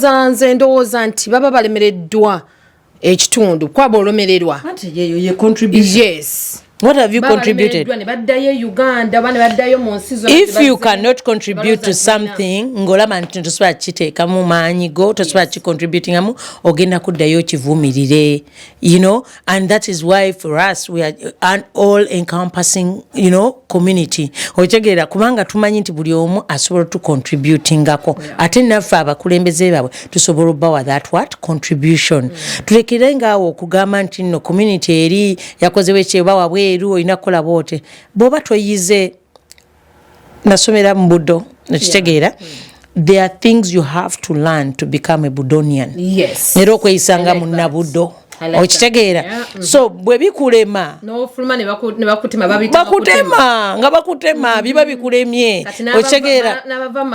nze ndowooza nti baba balemereddwa ekitundu kwaba olomererwa. Yes. What have you contributed? If you cannot contribute to something, ngolama ntuswa chiteka mu manyi go toswa contributing amu ogenda kuddayo kivumirire, you know, and that is why for us we are an all encompassing, you know, community. Otegera kubanga tumanyi nti buli omu asobola to contributing ako ate naffe abakulembeze babwe tusobola bawa that what contribution. Tulekirenga awo okugamba nti no community eri yakozewe kyebawa bweru inakola bote boba toyize nasomera mbudo nakitegeera. There are things you have to learn to become a Budonian. Yes. Nero kweyisanga munnabudo okitegeera. So bwe bikulema n'ofuluma ne bakutema bakutema nga bakutema biba bikulemye okitegeera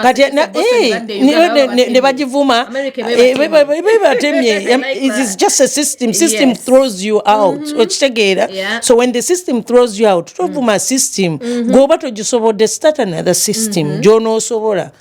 kati ne bagivuma batemye. It is just a system throws you out okitegeera. So when the system throws you out tovuma system goba togisobodde start another system gy'onoosobola.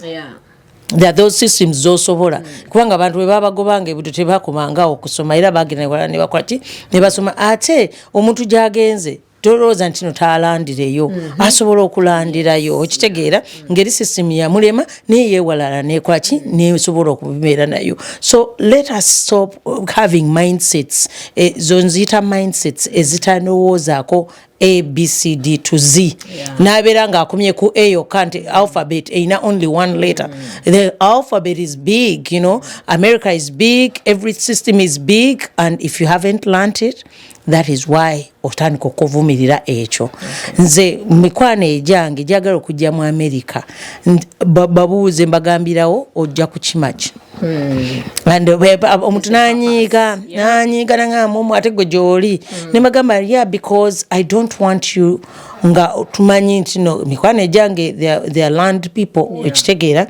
There are those systems zosobola kubanga abantu bwe babagobanga ebuto tebakomanga okusoma era bagenda wala ne bakwati ne basoma ate omuntu jagenze tolooza ntino taalandireyo asobola okulandirayo okitegeera ngeri system ya mulema niye walala ne kwaki ne sobola okubeera nayo. So let us stop having mindsets zonzita mindsets ezitanowoozaako A, B, C, D to Z. Nabeera nga akomye ku A yokante alphabet ina only one letter. The alphabet is big, you know. America is big, every system is big, and if you haven't learned it, that is why otandika okuvumirira ekyo. Nze mikwane ejange jagala okujja mu America babuuze mbagambirawo ojja kukimachi. And omuntu nanyiga nga momo ate gwe gy'oli ne magamba yeah because I don't want you nga tumanyi nti no mikwane ejange they are land people ekitegeera.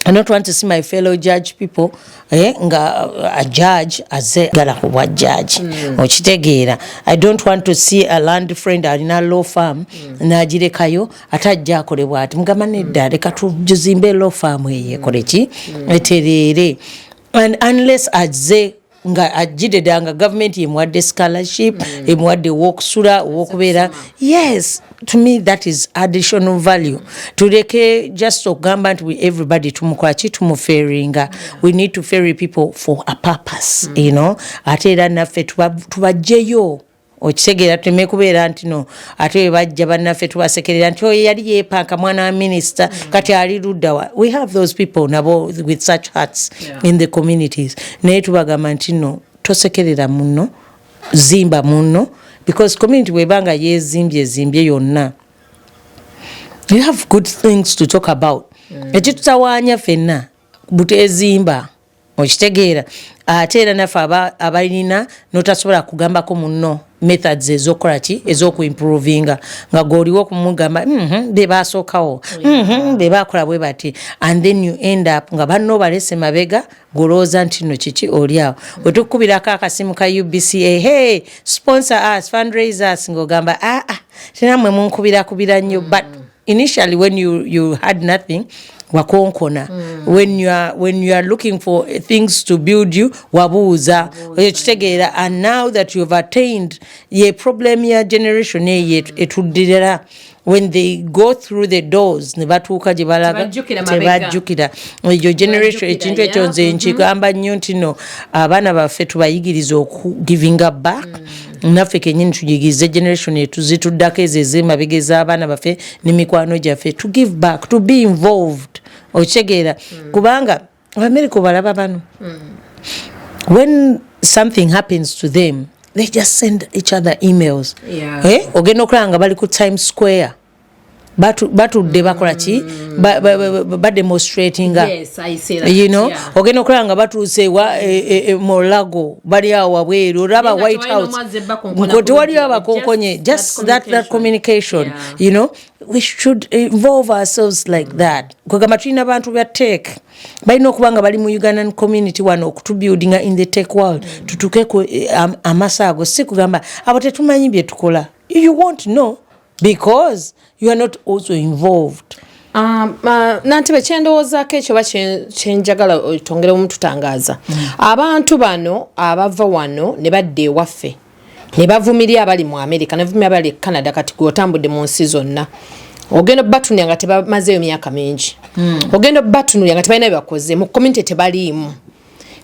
I don't want to see my fellow judge people nga a judge as a gala kuwa judge okitegeera. I don't want to see a land friend alina law firm n'agirekayo atajja akolebwa ati mugamba nedda leka tuzimbe law firm eyekole ki eterere. And unless azze nga ajidedanga government yemuwadde scholarship yemuwadde wokusula wokubeera. Yes, to me that is additional value. Tuleke just okugamba nti everybody tumukwaki tumuferinga. We need to ferry people for a purpose, you know. Ate era naffe tubajjeyo okitegeera tuleme kubeera nti no ate bajja bannaffe tubasekerera nti oyo yali yeepanka mwana wa minisita kati ali luddawa. We have those people nabo with such hearts in the communities. Naye tubagamba nti no tosekerera muno zimba muno because community webanga yezimbye yonna you have good things to talk about. Ekitutawaanya ffenna butezimba okitegeera ate era naffe abalina notasobola kugambako muno methods ezokola ki ezokuimprovinga nga goliwo kumugamba be basookawo be bakola bwe bati and then you end up nga banno balese mabega golooza nti no kiki oliawo wetukubirako akasimu ka UBCA hey sponsor us fundraise us ng'ogamba tinamwe munkubira nnyo but initially when you had nothing wakonkona when you are looking for things to build you wabuuza ekitegeera. And now that you have attained ye problem ya generation etuddirira when they go through the doors ne batuuka gye balaga tebajjukira eyo generation ekintu ekyo nze nkigamba nnyo nti no abaana baffe tubayigiriza giving up back. Naffe kenyini tujigirize generation yetu zituddako ezo ez'emabega ez'abaana baffe n'emikwano gyaffe to give back to be involved okitegeera kubanga America balaba bano when something happens to them they just send each other emails. Ogenda okulanga bali ku Times Square batudde bakola ki demonstrating. Yes, I see that. You know ogenda okulanga batuuse Molago bali awo wabweru raba White House nkoti wali abakonkonye just that communication. You know we should involve ourselves like that kugamba tulina abantu bya tech balina okubanga bali mu Ugandan community wano okutubuildinga in the tech world tutukeko amasago si kugamba abo tetumanyi bye tukola. You won't know because you are not also involved. Nantebe kyendowoozaako ekyo kyenjagala otongere omututangaza. Abantu bano abava wano ne badda ewaffe ne bavumirya abali mu America ne bavumirya abali Canada kati gw'otambudde mu nsi zonna. Ogenda batunuulira nga tebamazeeyo myaka mingi. Ogenda batunuulira nga tebalina bye bakoze mu community tebaliimu.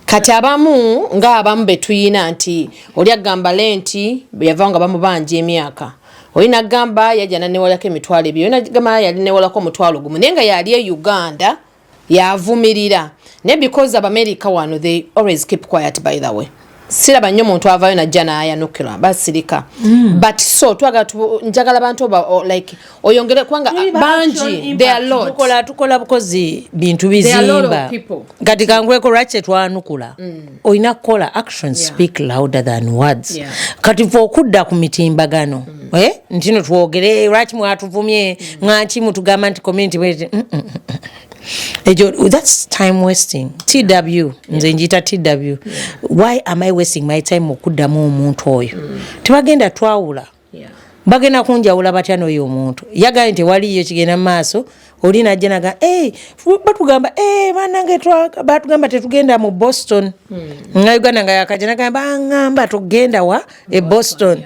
Kati abamu ng'abamu be tuyina nti oli agamba lenti yava nga bamubanja emyaka. Olina gamba yajja nanewalako emitwalo ebyo. Olina gamba yali newalako omutwalo gumu. Naye nga yali e Uganda yavumirira. Ne because of America wano they always keep quiet by the way. Siraba nnyo muntu avayo najja n'ayanukirwa basirika. But so njagala bantu like oyongere kwanga banji they are lot. Tukola bukozi bintu bizimba. Kati kangweko lwaki twanukula. Oyina kukola actions speak louder than words. Kati fo okudda ku mitimbagano. Ntino twogere lwaki mwatuvumye nganki mutugamba nti community that's time wasting. TW nze njita TW. Why am I wasting my time okuddamu omuntu oyo? Tebagenda twawula. Bagenda kunjawula batya n'oyo omuntu. Yagala nti waliyo kigenda maaso oli najja naga batugamba banange batugamba tetugenda mu Boston. Nga Uganda nga yakajja nagamba ngamba tugenda wa e Boston.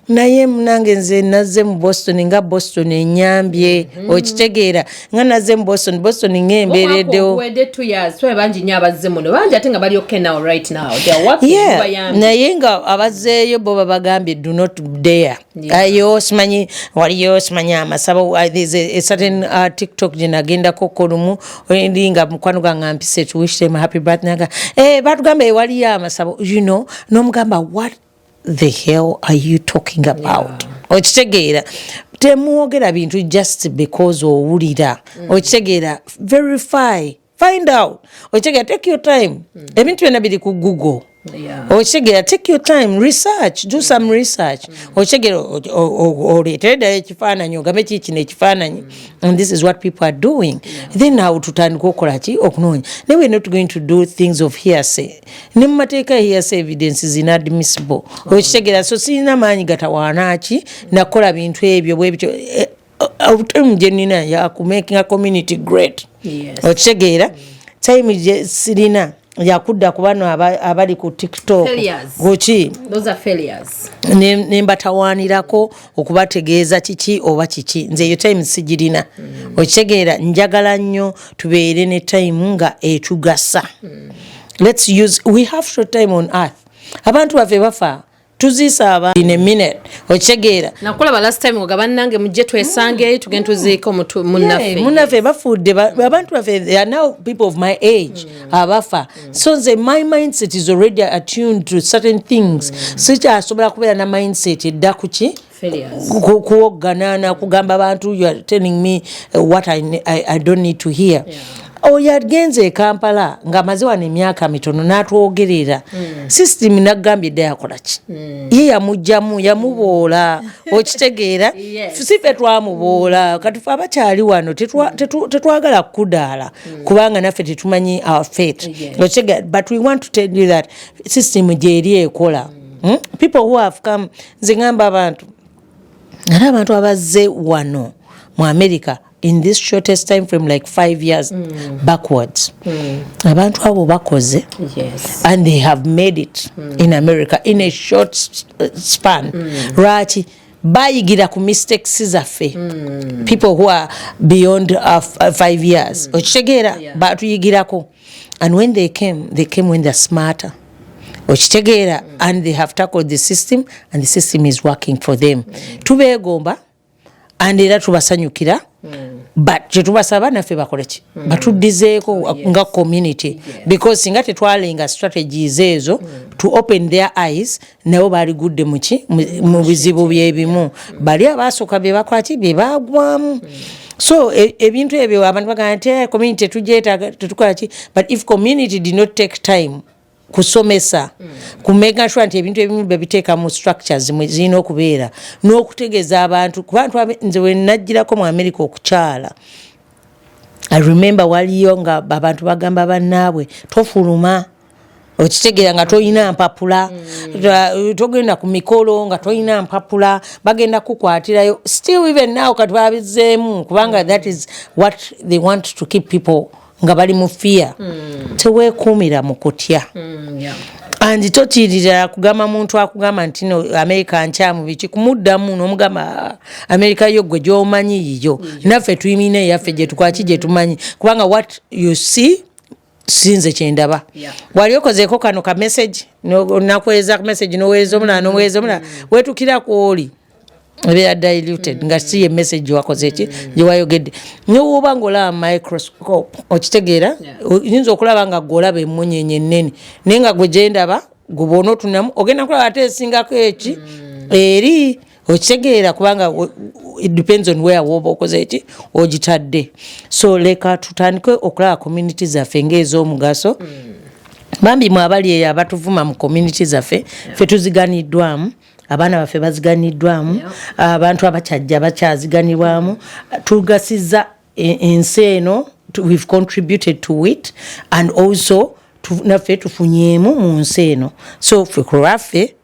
Naye munange nze nazze mu Boston nga Boston enyambye okitegeera nga nazze mu Boston ngembereddewo wede 2 years so banji nya abazze muno banji ate nga bali okay now right now they are working naye nga abazzeeyo bo babagambye do not dare ayo simanyi waliyo simanyi amasabo there's a certain TikTok jinagenda kokolumu ndinga mukwano gangampise to wish them a happy birthday naga batugamba waliyo amasabo you know nomugamba what the hell are you talking about? Okitegeera temuogera bintu just because owulira. Okitegeera verify, find out. Okitegeera take your time. Ebintu byonna biri ku Google. Okitegeera take your time, research, do some research. Okitegeera oleetedde ekifaananyi ogambe kiki n'ekifaananyi. And this is what people are doing. Then now tutandika okukola ki okunoonya. Then we're not going to do things of hearsay. Ne mu mateeka hearsay evidence is inadmissible. Okitegeera so sirina maanyi gatawaana ki nakola bintu ebyo bwe bityo jenina ya ku making a community great. Okitegeera time sirina yakudda ku bano abali ku TikTok gochi those are failures ne mbatawanirako okubategeeza kiki oba kiki nze yo time sigirina okitegeera njagala nnyo tubeere ne time nga etugasa we have short time on earth abantu baffe bafa tuzisaba in a minute okitegeera nakulaba last time ogabannange mujje twesange tugenda tuziika munaffe bafudde abantu baffe they are now people of my age abafa so my mindset is already attuned to certain things sikyasobola kubeera na mindset edda kuki kuwogganana kugamba abantu you are telling me what I don't need to hear oyagenze e Kampala nga maziwa n'emyaka mitono n'atwogerera system nagambye dda yakolaki ye yamujjamu yamuboola okitegeera sife twamuboola kati fe abakyali wano tetwagala kudaala kubanga naffe tetumanyi our fate okitegeera but we want to tell you that system gyeri ekola people who have come nze ngamba abantu abazze wano mu America in this shortest time frame like 5 years backwards abantu abo bakoze and they have made it in America in a short span right bayigira ku mistakes zaffe people who are beyond 5 years okitegeera batuyigirako and when they came when they're smarter okitegeera and they have tackled the system and the system is working for them tubeegomba and era tubasanyukira but kyetubasaba naffe bakoleki batuddizeeko nga community because singa tetwalenga strategies ezo to open their eyes nabo bali gudde mu bizibu byebimu bali abasooka bye bakwati bye bagwamu so ebintu ebyo abantu bagamba nti community tetukola ki but if community did not take time kusomesa kumega sure nti ebintu ebimu bebiteeka mu structures mwe zino okubeera n'okutegeeza abantu kubantu nze we najjirako mu America okukyala I remember waliyo nga abantu bagamba bannaabwe tofuluma okitegeera nga toyina mpapula togenda ku mikolo nga toyina mpapula bagenda kukwatirayo still even now kati babizeemu kubanga that is what they want to keep people nga bali mu fear teweekuumira mu kutya andi totiirira kugamba muntu akugamba nti no America nkyamu biki kumuddamu n'omugamba America yo gwe gy'omanyi yiyo naffe tuyimine yaffe gye tukwaki gye tumanyi kubanga what you see sinze kyendaba wali okozeeko kano ka message nakweza message noweeza omulala wetukira kwoli ebeera diluted nga si ye message wakoze ki gye wayogedde nyowoba ng'olaba microscope okitegeera oyinza okulaba nga gw'olaba emmunyenye ennene naye nga gwe gyendaba gubona otunamu ogenda kulaba ate esingako eki eri okitegeera kubanga it depends on where woba okoze eki ogitadde so leka tutandike okulaba community zaffe ng'ez'omugaso bambi mwe abali eyo abatuvuma mu community zaffe ffe tuziganiddwamu abaana baffe baziganiddwamu abantu abakyajja bakyaziganirwamu tugasiza ensi eno we've contributed to it and also naffe tufunyeemu mu nsi eno so ffe kulwaffe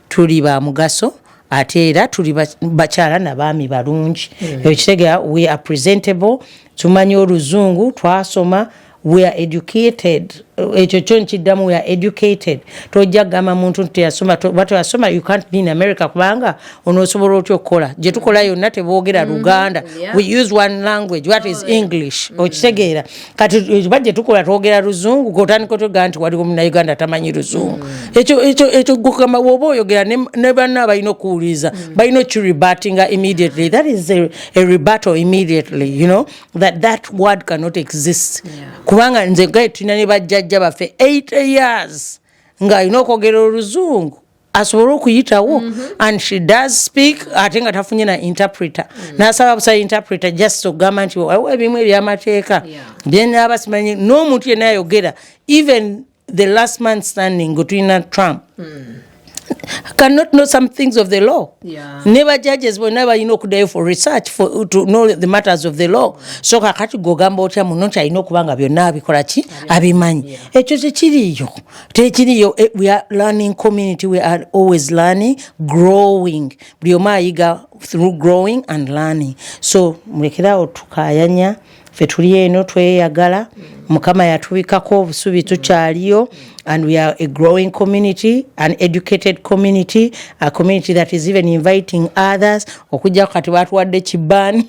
tuli ba mugaso ate era tuli bakyala nabaami balungi ekitegeera we are presentable tumanyi oluzungu twasoma we are educated ekyo kyo nkiddamu we are educated tojja kugamba muntu nti yasoma you can't be in America kubanga onoosobola otya okukola gye tukola yonna teboogera Luganda we use one language what is English okitegeera kati bajje tukola twogera luzungu gotandika otogamba nti waliwo munnayuganda tamanyi luzungu ekyo gukama woba oyogera ne banna abalina okuwuliza balina okiribatinga immediately that is a rebuttal immediately you know that word cannot exist kubanga nze gaye tulina ne bajjajja baffe 8 years nga alina okwogera oluzungu asobola okuyitawo and she does speak ate nga tafunye na interpreter n'asaba busa interpreter just okugamba nti ebimu ebyamateeka byenaaba simanyi n'omuntu yenna ayogera even the last man standing between Trump cannot know some things of the law. Never judges whenever you know could for research to know the matters of the law. So kakati gogamba otya munoncha ino kubanga byonna abikola ki abimanyi. Ekyo tekiriyo we are learning community, we are always learning, growing. Buli omu ayiga through growing and learning. So mulekerawo tukayanya ffe tuli eno tweyagala Mukama yatubikako obusubi tukyaliyo and we are a growing community, an educated community, a community that is even inviting others okujja kati batuwadde kibani.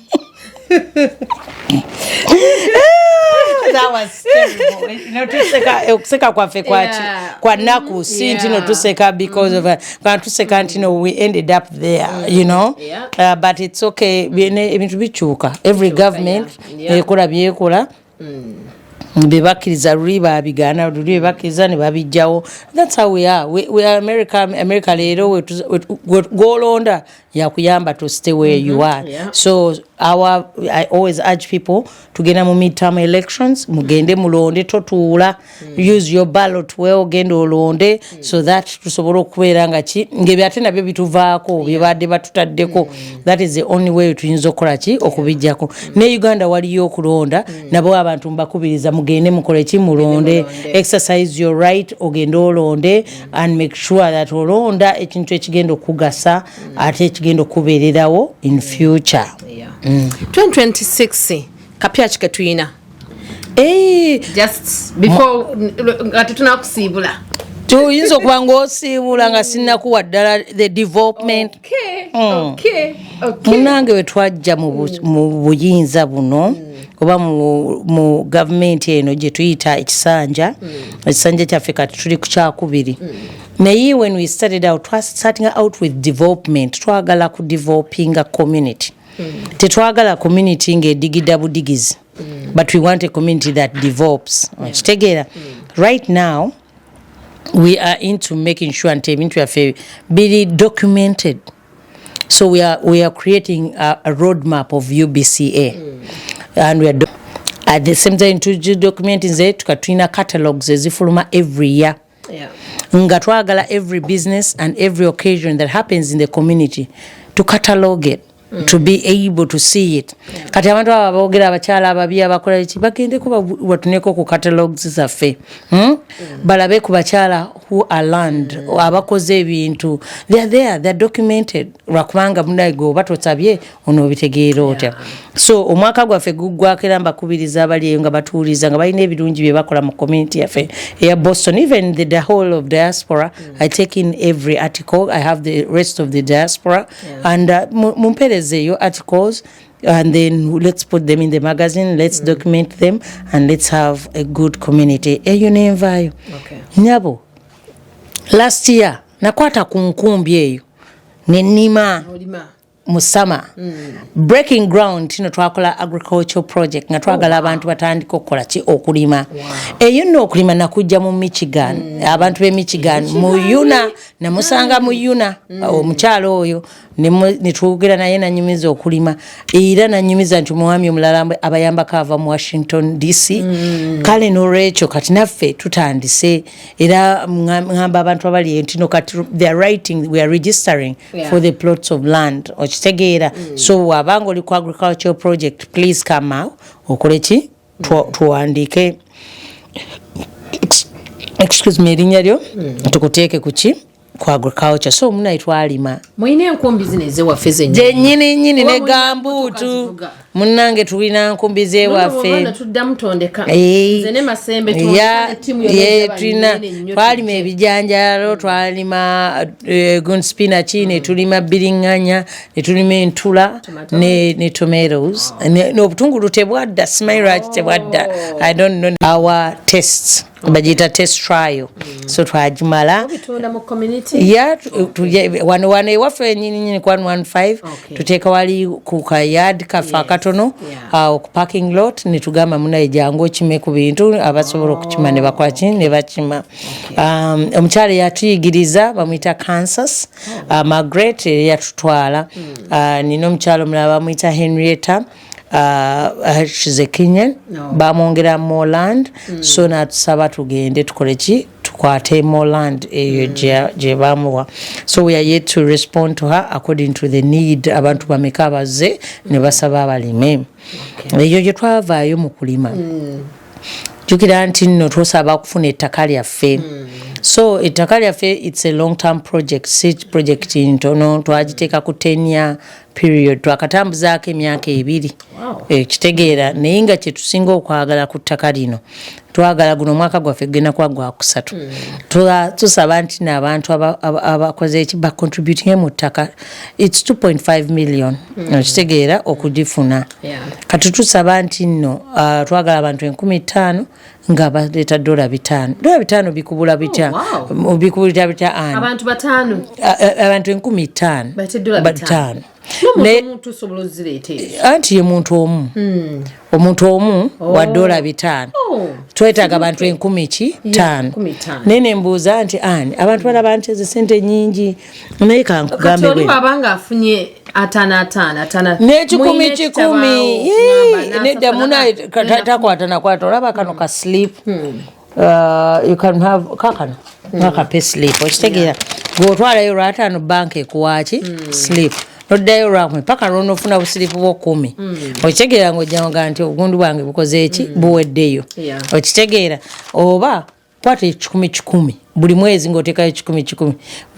That was terrible. You know, tuseka kwaffe kwa naku sinti no tuseka because of tuseka nti no we ended up there, you know. But it's okay. Ebintu bichuka. Every government ekola byekola. Bebakiriza luli babigana luli bebakiriza ne babijjawo. That's how we are. We are America leero golonda yakuyamba to stay where you are. So I always urge people to get mu midterm elections, mugende mulonde totuula, use your ballot well, gende olonde so that tusobola okubeera nga ki ngebyate nabyo bituvaako byebadde batutaddeko. That is the only way tuyinza okukola ki okubijjako. Ne Uganda waliyo okulonda nabo abantu mbakubiriza mugende mukole ki mulonde, exercise your right ogende olonde and make sure that olonda ekintu ekigenda okugasa ate ekigenda okubeererawo in future. 2026 kapya chikatuyina just before tunakusiibula tuyinza okuba ng'osiibula nga sinnakuwa ddala the development. Munange we twajja mu buyinza buno oba mu gavumenti eno gye tuyita ekisanja kyaffe kati tuli ku kyakubiri. Naye when we started out with development twagala ku developing a community. Tetwagala community ng'edigida budigizi, but we want a community that develops. Kitegeera right now we are into making sure nti ebintu byaffe biri documented. So we are creating a roadmap of UBCA and we are at the same time to document nze tukatulina catalogs ezifuluma every year. Nga twagala every business and every occasion that happens in the community to catalog it. to be able to see it. Kati abantu abogera abakyala ababi abakola iki bagende kuba watuneko ku catalogs zaffe. Balabe ku bakyala who are learned abakoze ebintu. They are there, they are documented. Rakubanga munaigo batotabye ono bitegeera otya. So omwaka gwaffe guggwakera mbakubiriza abali nga batuuliza nga balina ebirungi bye bakola mu community yaffe eya Boston, even the whole of diaspora. I take in every article. I have the rest of the diaspora and mumpereze your articles and then let's put them in the magazine, let's document them and let's have a good community. Eyo nenvayo. Nyabo last year nakwata ku nkumbi eyo nenima musama breaking ground tino twakola agricultural project nga twagala abantu batandika okukola ki okulima. Eyo nno okulima nakujja mu Michigan, abantu be Michigan mu Yuna namusanga mu Yuna omukyalo oyo ne twogera naye nanyumiza okulima era nanyumiza nti omwami omulala abayamba kava mu Washington DC. Kale n'olwekyo kati naffe tutandise era ngamba abantu abali entino kati they are writing, we are registering for the plots of land okitegeera. So wabanga oli ku agricultural project please come out okole ki tuwandike excuse me erinnya lyo tukuteeke kuki ku agriculture. So muna twalima mwine enkumbi zineze waffe nyini ne gambutu munange tulina nkumbi ze waffe zene masembe tulina twalima ebijanjalo twalima gun spinach ne tulima biringanya ne tulima entula ne tomatoes n'obutungulu tebwadda smirach tebwadda. I don't know our tests bajita test trial. So twajimala wano ewaffe nyini kwa 115 tuteeka wali ku kayad kafa katono ku parking lot ne tugamba munaye jangu kime ku bintu abasobola okukima ne bakola ki ne bakima. Omukyala yatuyigiriza bamuyita Kansas Margaret yatutwala. Nino omukyala omulala bamuyita Henrietta. She's a Kenyan. Bamwongera more land. So natusaba tugende tukole ki tukwate more land eyo gye bamuwa. So we are yet to respond to her according to the need. Abantu bameka baze ne basaba abalime. Eyo gye twavaayo mu kulima. Jukira nti nno twosaba kufuna ettaka lyaffe. So ettaka lyaffe it's a long term project. Siege project ntono twagiteeka ku 10-year period twakatambuzaako emyaka 2. Kitegeera naye nga kye tusinga okwagala ku ttaka lino twagala guno omwaka gwaffe gena kwa gwa 3. Tusaba nti n'abantu abakoze eki bacontributing mu ttaka it's 2.5 million. Kitegeera okugifuna. Kati tusaba nti nno twagala abantu 15,000 nga baleeta $5. $5 bikubula bitya? Bikubula bitya ani? Abantu 5. Abantu 15,000 $5. Muntu sobolozirete. Anti ye muntu omu. Omuntu omu wa $5. Twetaaga abantu 15,000. Nene mbuuza nti ani abantu balaba nti sente nyingi naye kankugambe bwe. Babanga afunye atana n'ekikumi nedda muna takwatana kwata olaba kano ka slip. You can have kakano naka pay slip okitegeera gwotwalayo lw'ataano banka ekuwaaki slip noddayo lwakumi paka lw'onofuna busiripu bw'okumi okitegeera ng'ojjanga nti obugundu bwange bukoze eki buweddeyo okitegeera oba kwata 10,000 buli mwezi ng'oteekayo 10,000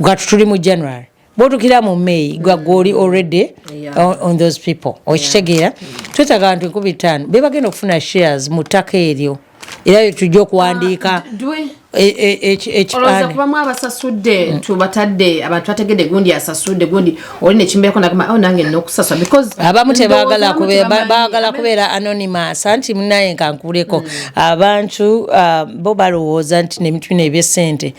kati tuli mu January botukira mu May gwagoli already on those people okitegeera twetaaga abantu 15,000 be bagenda okufuna shares mu ttaka eryo era tujja okuwandiika oloza kubamu abasasudde tubatadde abantu bategedde gundi asasudde gundi oli nekimbeko nakama nange nokusaswa because abamu tebaagala kubeera anonymous anti munaye nkankuleko abantu bo balowooza nti n'emitu bino eby'essente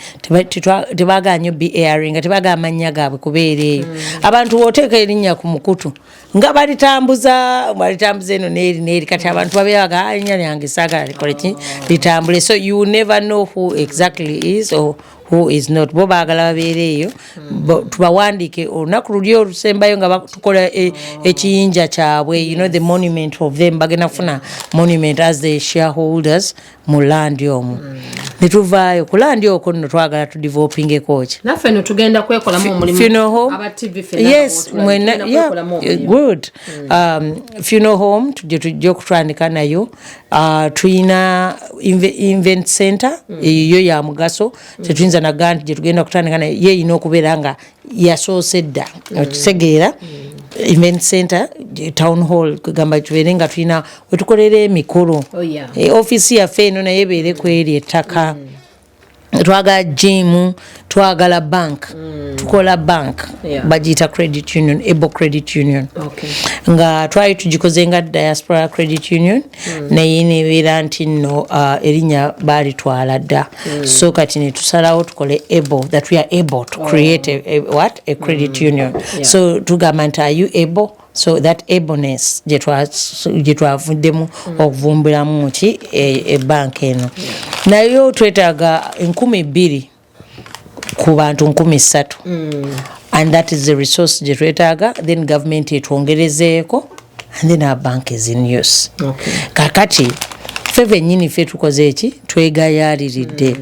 tebaagala nnyo airing tebaagala amannya gaabwe kubeera eyo abantu booteeka erinnya ku mukutu nga balitambuza eno n'eri kati abantu babeeraga erinnya lyange saagala likole ki litambule. So you never know who exactly is or who is not bo baagala babeereeyo tubawandike olunaku luli olusembayo nga tukola ekiyinja kyabwe you know the monument of them bagenda kufuna monument as the shareholders mu land omwo ne tuvaayo ku land okwo nno twagala tudeveloping ekoki naffe no tugenda kwekolamu omulimu aba TV yes good funeral home tujja okutandika nayo tuyina event center eyo ya mugaso tetuyinza nagaa nti gye tugenda okutandika nayo ye yina okubeera nga yasoose dda okitegeera event center town hall kugamba tubeere nga tulina wetukolera emikolo office yaffe eno naye ebeere kweri ettaka twagala gym twagala bank tukola bank bagiyita credit union able credit union nga twali tugikoze nga diaspora credit union naye nebeera nti nno erinnya baalitwala dda so kati ne tusalawo tukole able that we are able to create a credit union so tugamba nti are you able so that ableness gye twavuddemu okuvumbulamu ki ebanka eno nayo twetaaga 2,000 ku bantu 3,000 and that is the resource gye twetaaga then government etwongerezeeko and then our bank is in use kakati ffe bennyini ffe tukoze eki twegayaaliridde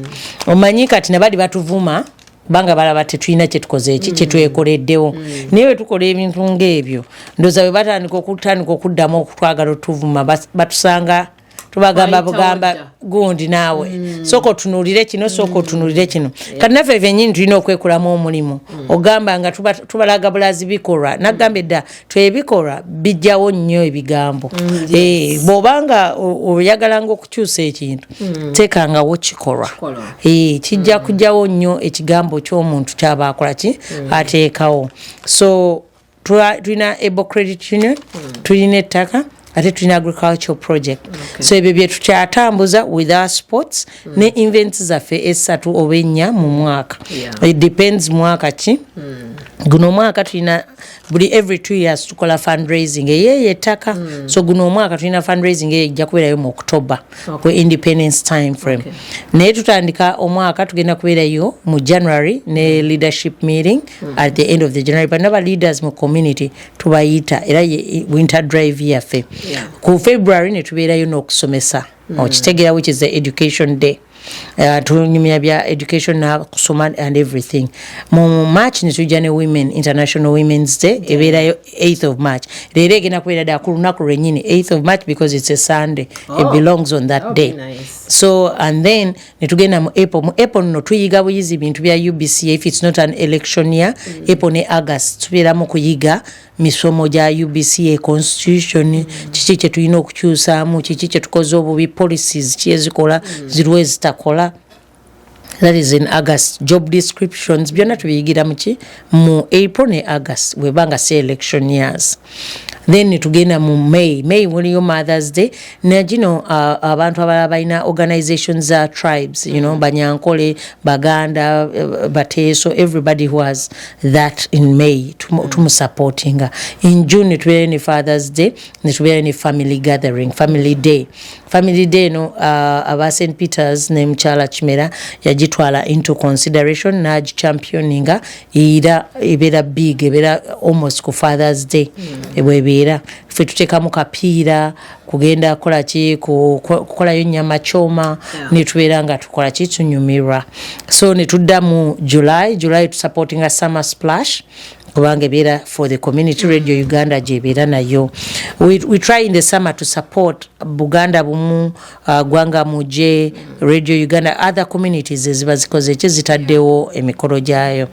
omanyi kati nabali batuvuma banga balaba tetulina kyetukoze eki kyetwekoleddewo naye tukola ebintu ng'ebyo ndooza bwe batandika okuddamu okutwagala otuvuma batusanga tubagamba bugamba gundi naawe soko tunuulire kino soko tunuulire kino kati naffe bennyini tulina okwekolamu omulimu ogamba nga tubalaga bulazi bikolwa nagamba edda twebikolwa bijjawo nnyo ebigambo bw'obanga oyagalanga okukyusa ekintu teekangawo kikolwa kijja kujjawo nnyo ekigambo ky'omuntu kyaba akola ki ateekawo so tulina able credit union tulina ettaka ate tulina agricultural project so ebyo bye tukyatambuza with our sports ne events zaffe 3 oba 4 mu mwaka it depends mwaka ki guno mwaka tulina buli every 2 years tukola fundraising eyeyo ettaka so guno omwaka tulina fundraising ejja kubeerayo mu October ku independence time frame naye tutandika omwaka tugenda kubeerayo mu January ne leadership meeting at the end of the January but naba leaders mu community tubayita era winter drive yaffe ku February ne tubeerayo n'okusomesa okitegeera which is the education day tunyumya bya education na kusoma and everything mu March ne tujja ne women international women's day ebeerayo 8th of March leero egenda kubeera dda ku lunaku lwennyini 8th of March because it's a Sunday it belongs on that day so and then ne tugenda mu April no tuyiga buyizi bintu bya UBC if it's not an election year April ne August tubeeramu kuyiga misomo gya UBC constitution kiki kye tulina okukyusaamu kiki kye tukoze obubi policies kyezikola zirwe zitakola that is in August job descriptions byonna tubiyigira mu April ne August webanga si election years then tugenda mu May waliyo Mother's Day na gino abantu abalala balina organizations za tribes you know Banyankole Baganda Bateso everybody who has that in May to supporting in June tubeera ne Father's Day ne tubeera ne family gathering family day no aba St Peters ne Mchala Chimera yagitwala into consideration na championinga ira ebera big ebera almost ku Father's Day ebwebera ffe tuteekamu kapiira kugenda kola ki kukolayo nnyama choma ne tubeera nga tukola ki tunyumirwa so ne tudda mu July tu supporting a summer splash kubanga ebeera for the community radio Uganda gyebeera nayo we try in the summer to support Buganda Bumu Gwanga Muje Radio Uganda other communities eziba zikoze eki zitaddewo emikolo gyayo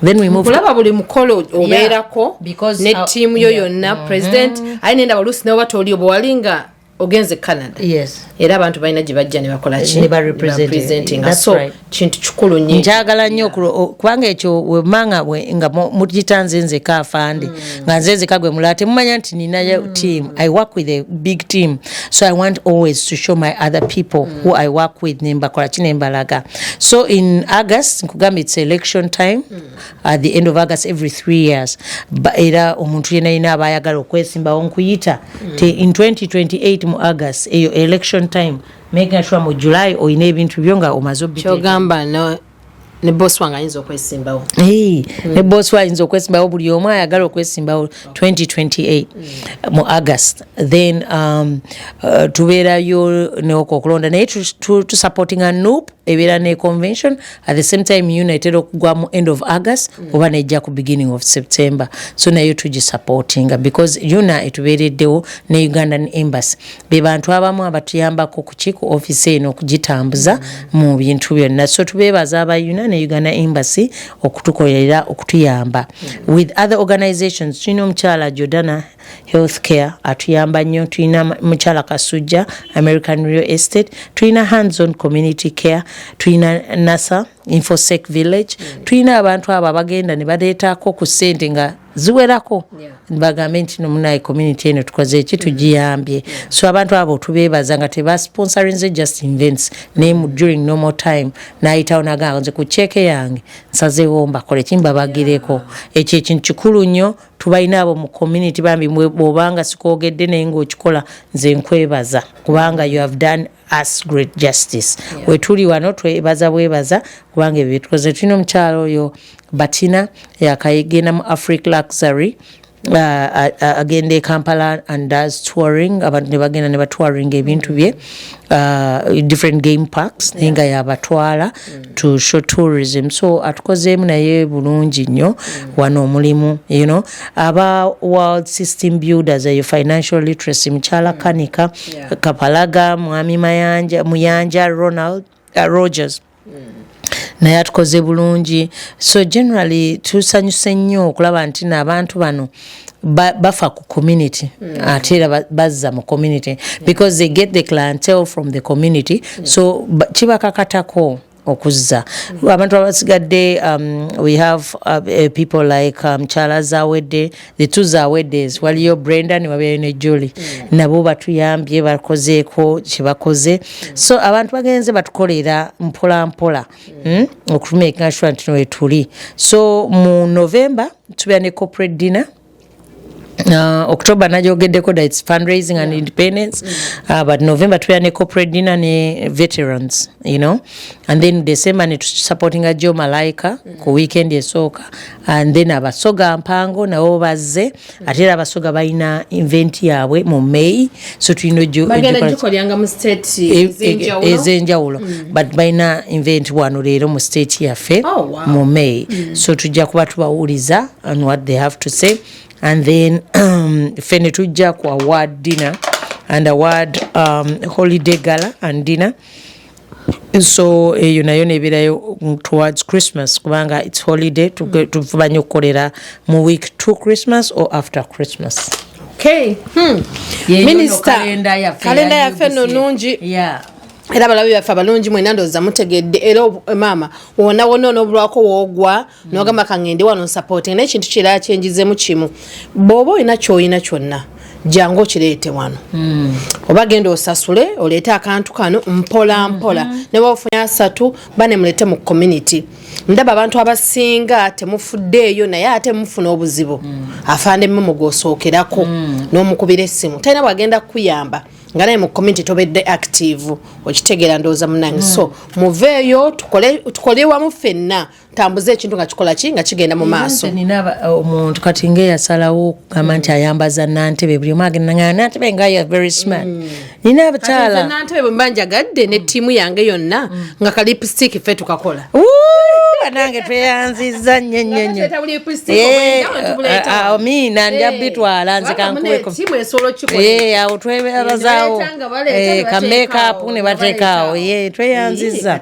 then we move kulaba buli mukolo obeerako ne team yo yonna president ayinenda balusi ne batoli obuwalinga ogenze Canada yes era abantu balina gye bajja ne bakola ki ne representing so kintu kikulu nnyo njagala nnyo kubanga ekyo wemanga nga mugitanze nze kaafande nga nze kagwe mulate mumanya nti nina team I work with a big team so I want always to show my other people who I work with nembakola ki nembalaga so in August nkugamba it's election time at the end of August every 3 years era omuntu yenna abayagala okwesimbawo nkuyita in 2028 mu August eyo election time making sure mu July oyina ebintu byo nga omaze obite kyogamba no ne boss wange ayinza okwesimbawo. Ne boss wa ayinza okwesimbawo buli omu ayagala okwesimbawo 2028 mu August. Then tubeerayo n'okulonda naye tu supporting a NUP ebeera ne convention at the same time United okugwa mu end of August oba nejja ku beginning of September. So nayo tugi supporting because yuna etubeereddewo ne Ugandan Embassy be bantu abamu abatuyambako ku office eno okugitambuza mu bintu byonna. So tubeebaza aba ne Uganda Embassy okutukolera okutuyamba with other organizations. Tulina omukyala Jordana Healthcare atuyamba nnyo, tulina mukyala Kasujja American Real Estate, tulina Hands On Community Care, tulina NASA Infosec Village, tulina abantu abo abagenda ne baleetaako ku ssente nga ziwerako bagambe nti nomunaye community eno tukoze eki tugiyambye. So abantu abo tubeebaza nga tebasponsorinze just events name during normal time nayitawo nagaa nze ku cheeke yange nsazeewo mbakole kimbabagireko. Ekyo ekintu kikulu nnyo. Tubalina abo mu community bambi bw'obanga sikoogedde naye ng'okikola nze nkwebaza kubanga you have done us great justice. We tuli wano twebaza bwebaza kubanga ebyo tukoze. Tulina omukyalo oyo Batina yakayigenda mu Africa Luxury agenda e Kampala and does touring. Abantu ne bagenda ne batouring ebintu bye different game parks nenga yabatwala to show tourism. So atukozeemu naye bulungi nnyo wano omulimu aba world system builders eyo financial literacy mukyala Kanika Kapalaga Mwami Muyanja Ronald Rogers naye atukoze bulungi. So generally tusanyuse nnyo okulaba nti n'abantu bano bafa ku community ate era bazza mu community because they get the clientele from the community. So kibakakatako okuzza abantu abasigadde. We have people like Chala Zawedde, the two Zaweddes, waliyo Brenda ne wabeeyo ne Julie nabo batuyambye bakozeeko kyebakoze. So abantu bagenze batukolera mpola mpola okutumakinga sure nti wetuli. So mu November tubeera ne corporate dinner. October najogeddeko that it's fundraising and independence, but November tubeera ne corporate dinner ne veterans, and then December ne supporting a Joe Malaika ku weekend esooka, and then abasoga mpango nabo bazze ate era abasoga balina event yaabwe mu May. So tulina bagenda mu state ezenjawulo but balina event wano leero mu state yaffe mu May. So tujja kuba tubawuliza on what they have to say. And then fene tujja ku award dinner and award holiday gala and dinner. So eyo nayo nebeerayo towards Christmas kubanga it's holiday tuvanya okukolera mu week to Christmas or after Christmas. Okay. Minister kalenda yaffe nungi. Era balabi baffe abalungi mwena ndowooza mutegedde era maama wonna onoobulwako woogwa n'ogamba kangende wano supporting n'ekintu kirala kyenjizemu kimu bw'oba olina ky'olina kyonna jangu okireete wano oba genda osasule oleete akantu kano mpola mpola ne bw'ofunye 3 bane mulete mu community. Ndaba abantu abasinga temufuddeeyo naye ate mufuna obuzibu afande momo gw'osookerako n'omukubira essimu talina bwagenda kukuyamba nga naye mu community tobedde active okitegeera ndowooza munange. So muveeyo tukole wamu ffenna tambuze ekintu nga kikola ki nga kigenda mu maaso. Nina omuntu kati ng'eyasalawo kugamba nti ayambaza Nantebe buli omu agenda nga Nantebe nga you very smart. Nina abakyala Nantebe bwe mba njagadde ne ttiimu yange yonna nga ka lipstick ffe tukakola. Nange tweyanziza nnyo. Amina ndya bitwala nze kankuweko. Awo twebazaawo ka make-up ne bateekaawo. Tweyanziza.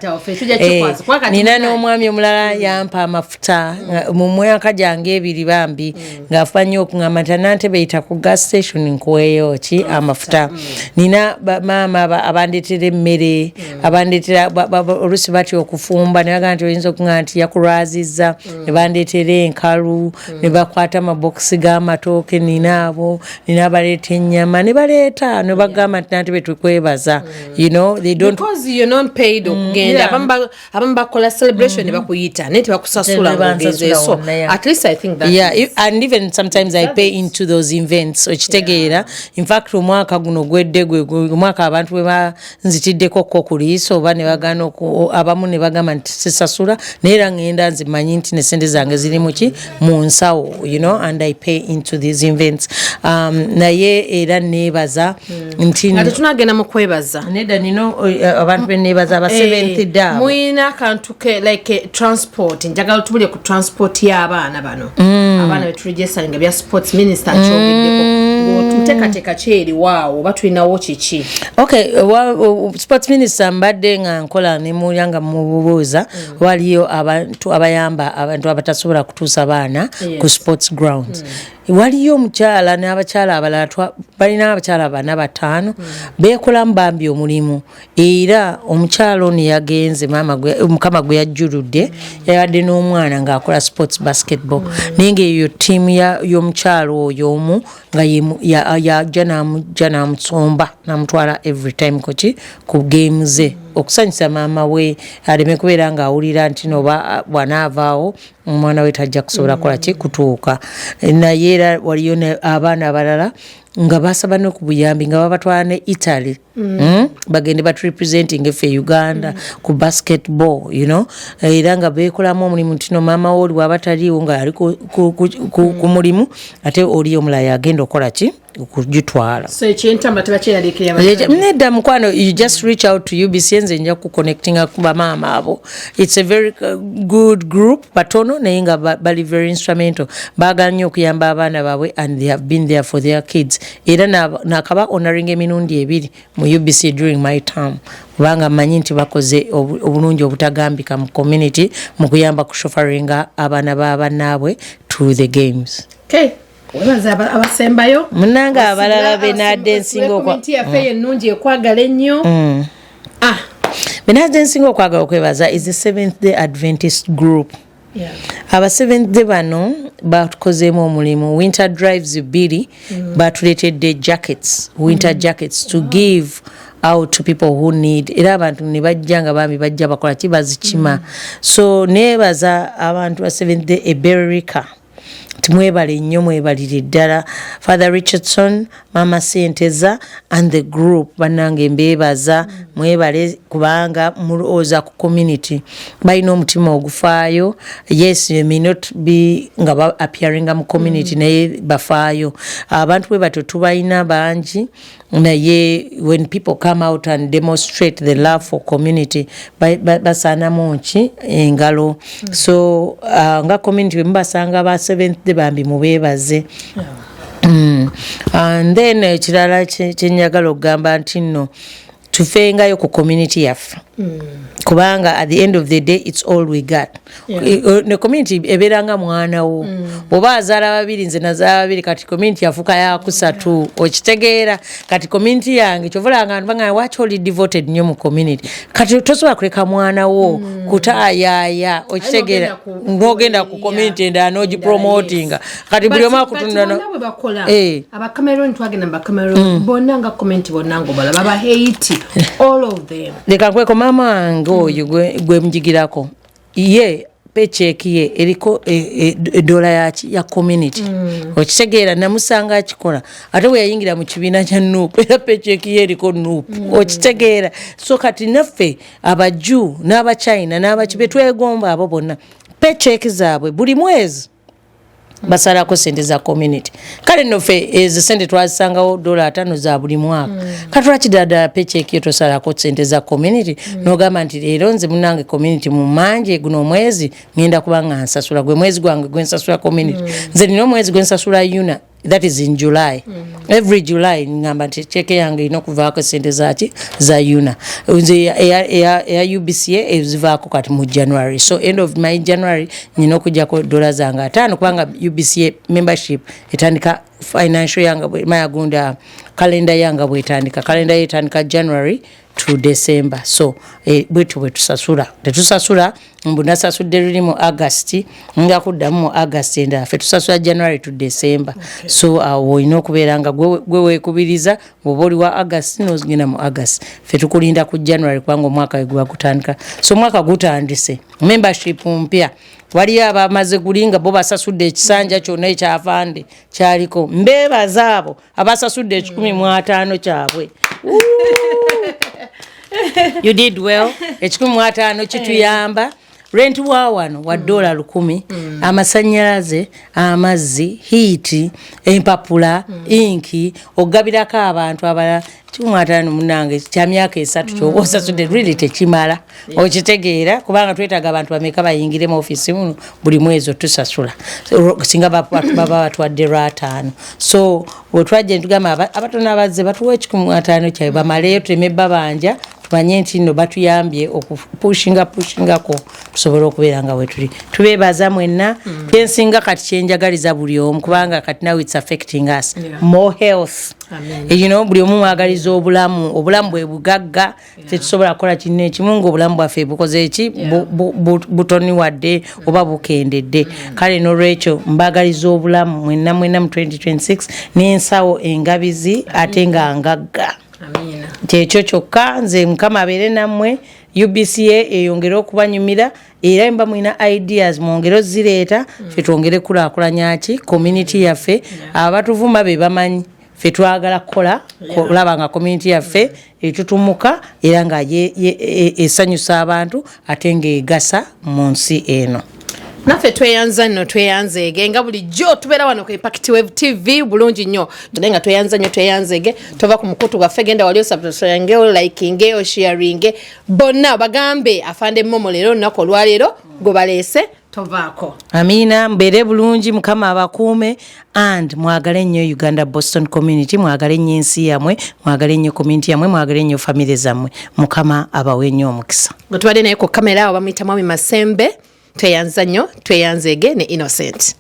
Nina n'omwami omulala yampa amafuta mu mwaka gyange 2 bambi ng'afuba nnyo okuŋŋamba nti Nantebe yita ku gas station nkuweeyo ki amafuta. Nina maama abandeetera emmere abandeetera oluusi batya okufumba ne bagamba nti oyinza okuŋŋamba nti yakulwazizza ne bandeetera enkalu ne bakwata amabokisi g'amatooke nina abo nina abaleeta ennyama ne baleeta ne bagamba bagamba nti betukwebaza you know they don't because you're not paid okugenda abamu bakola celebration ne bakuyita naye tebakusasula ng'ogenze so at least I think that and even sometimes I pay into those events okitegeera in fact omwaka guno gwedde omwaka abantu bwe banzitiddeko ku liiso oba ne bagana abamu ne bagamba nti sisasula naye era ngenda nzimanyi nti ne sente zange ziri mu nsawo you know and I pay into these events naye era neebaza nti ate tunagenda mu kwebaza nedda nino abantu beneebaza aba 7th day muyina akantu like transport njagala tubulye ku transport y'abaana bano abaana beturegistaringa bya sports minister akyogeddeko tuteekateeka kyeri waawo oba tulinawo kiki okay sports minister mbadde nga nkola ne mulyanga mubuuza waliyo abantu abayamba abantu abatasobola kutuusa baana ku sports grounds waliyo omukyala n'abakyala abalala balina abakyala bana bataano beekolamu bambi omulimu era omukyala ono yagenze mukama gwe yajjuludde yabadde n'omwana ng'akola sports basketball naye ng'eyo ttiimu y'omukyala oyo omu nga yajja n'amusomba n'amutwala every time ku game ze okusanyusa maama we aleme kubeera ng'awulira nti noba bw'anaavaawo omwana we tajja kusobola kola ki kutuuka naye era waliyo abaana abalala nga basaba no ku buyambi nga babatwala ne Italy bagende batrepresenting effe Uganda ku basketball you know era nga beekolamu omulimu ntino maama we oli waba taliiwo nga ali ku mulimu ate oli omulala agenda okola ki okugitwala so ekyentambula tebakyeraliikirira nedda mukwano you just reach out to UBC nze nja kuconnectinga ku bamaama abo it's a very good group batono naye nga bali very instrumental baagala nnyo okuyamba abaana baabwe and they have been there for their kids era nakaba honoring emirundi 2 mu UBC during my term kubanga mmanyi nti bakoze obulungi obutagambika mu community mu kuyamba kushofaringa abaana b'abannaabwe to the games. Okay. Webaza abasembayo munanga abalala benadensinga okwagala yaffe ennungi ekwagala ennyo benadensinga okwagala okwebaza is the Seventh Day Adventist group. Aba Seventh Day bano batukozeemu omulimu winter drives 2 batuleetedde jackets winter jackets to give out to people who need era abantu ne bajja nga bambi bajja bakola ki bazikima so neebaza abantu ba Seventh Day Eberica timwebale nnyo mwebalire ddala Father Richardson Mama Senteza and the group banange mbebaza mwebale kubanga mulooza ku community balina omutima ogufaayo yes you may not be nga appearing mu community naye bafaayo abantu bwe bato tubalina bangi naye when people come out and demonstrate the love for community basana monchi engalo so nga community mbasanga ba 7th Day bambi mubebaze and then ekirala kyenjagala okugamba nti nno tufengayo ku community yaffe kubanga at the end of the day it's all we got ne community eberanga mwana wo oba azaala 2 nze nazaala 2 kati community yafuka ya 3 okitegeera kati community yange kyovulanga abantu banga wacholi devoted nnyo mu community kati tosobola kuleka mwana wo kutaayaya okitegeera ng'ogenda ku community endala n'ogipromotinga kati buli omu akutunda aba Cameroon twagenda ba Cameroon bonna nga community bonna ngo bala baba hate all of them leka kweko mama wange oyo gwe mjigirako ye paycheck ye eriko dola ya community okitegeera namusanga akikola ate bwe yayingira mu kibiina kya NUP era paycheck ye eriko NUP okitegeera so kati naffe abaju n'abachina n'abakibe twegomba abo bonna paycheck zaabwe buli mwezi basalako sente za community kale nofe ezo sente twazisangawo $5 za buli mwaka katulakidada paycheck yo tosalako sente za community nogamba nti leero nze munange community mu manje guno mwezi ngenda kubanga nsasula gwe mwezi gwange gwe nsasula community nze nino mwezi gwe nsasula UNA that is in July every July ngamba nti cheke yange inokuvaako sente za UNA nze ya UBCA ezivaako kati mu January so end of my January nino kujjako $5 zange 5 kubanga UBCA membership etandika financial yanga mayagunda calendar yanga bwetandika calendar yetandika January to December. So bwetu tetusasula mbunasasudde luli mu August nga kuddamu mu August enda ffe tusasula January to December. Okay. So olina okubeera nga gwe weekubiriza bw'oba oli wa August n'ozigenda mu August ffe tukulinda ku January kubanga omwaka guba gutandika. So omwaka gutandise membership mpya waliyo abamaze kulinga bo basasudde ekisanja kyonna ekyafande kyaliko mbeebaza abo abasasudde 15 kyabwe. You did well. 15 kituyamba. Rent wa wano wa $100 amasanyalaze amazzi heat empapula inki ogabirako abantu abala 15 munange kya myaka 3 kyosasudde really tekimala okitegeera kubanga twetaga abantu bameka bayingire mu office muno buli mwezi tusasula singa baba batwadde ratano. So otwaje ntugama abatona abazze batuwe 15 kyabe bamaleyo temebba banja tumanye nti no batuyambye okupushingako tusobole okubeera nga wetuli tubeebaza mwenna pensinga kati kyenjagaliza buli omu kubanga kati now it's affecting us. More health. Amen. You know buli omu mwagaliza obulamu bwe bugagga tetusobola kukola kinne ekimu ng'obulamu bwaffe bukoze eki butoni wadde oba bukendedde. Kale n'olwekyo mbagaliza obulamu mwenna mu 2026 n'ensawo engabizi ate nga ngagga. Amina. Kyekyo kyokka nze Mukama abeere nammwe. UBCA eyongere okubanyumira era mba mwina ideas mwongere zireeta ffe twongere kulaakulanya ki community yaffe. Abatuvuma be bamanyi ffe twagala kukola olaba nga community yaffe etutumuka era nga esanyusa abantu ate ng'egasa mu nsi eno. Naffe tweyanza nno tweyanzeege nga bulijjo tubeera wano ku Impact Wave TV bulungi nnyo nga tweyanza nnyo tweyanzeege tova ku mukutu gwaffe genda wali osubscribe likinge osharinge bonna bagambe afande momo leero nnako olwaleero gwe baleese tovaako. Amina mbeere bulungi Mukama abakuume and mwagale nnyo Uganda Boston community mwagale nnyo ensi yammwe mwagale nnyo community yammwe mwagale nnyo family zammwe Mukama abawe nnyo omukisa. Gwe tubadde naye ku kamera awo bamuyita Mwami Masembe tweyanza nnyo tweyanzeege ne Innocent.